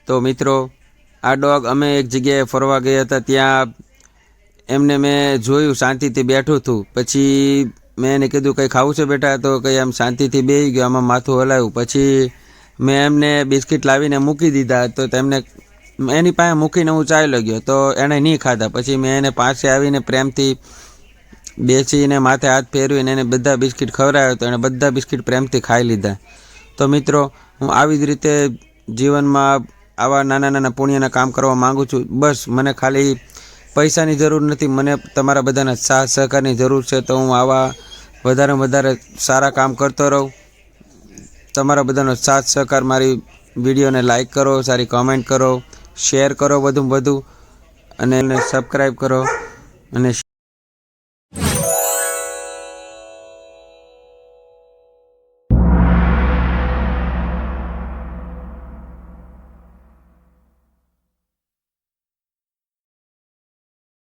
તો મિત્રો આ ડોગ અમે એક જગ્યાએ ફરવા ગયા હતા, ત્યાં એમને મેં જોયું શાંતિથી બેઠું હતું. પછી મેં એને કીધું કંઈ ખાવું છે બેટા? તો કંઈ આમ શાંતિથી બેસી ગયો, આમાં માથું હલાવ્યું. પછી મેં એમને બિસ્કિટ લાવીને મૂકી દીધા, તો તેમને એની પાસે મૂકીને હું ચાલ્યો ગયો, તો એણે નહીં ખાધા. પછી મેં એને પાસે આવીને પ્રેમથી બેસીને માથે હાથ ફેરવીને એને બધા બિસ્કિટ ખવડાવ્યો, તો એણે બધા બિસ્કિટ પ્રેમથી ખાઈ લીધા. તો મિત્રો, હું આવી જ રીતે જીવનમાં આવા નાના નાના પુણ્યના કામ કરવા માગું છું. બસ મને ખાલી પૈસાની જરૂર નથી, મને તમારા બધાના સાથ સહકારની જરૂર છે. તો હું આવા વધારે સારા કામ કરતો રહું. તમારા બધાનો સાથ સહકાર, મારી વિડીયોને લાઈક કરો, સારી કમેન્ટ કરો, શેર કરો વધુમાં વધુ, અને સબસ્ક્રાઈબ કરો અને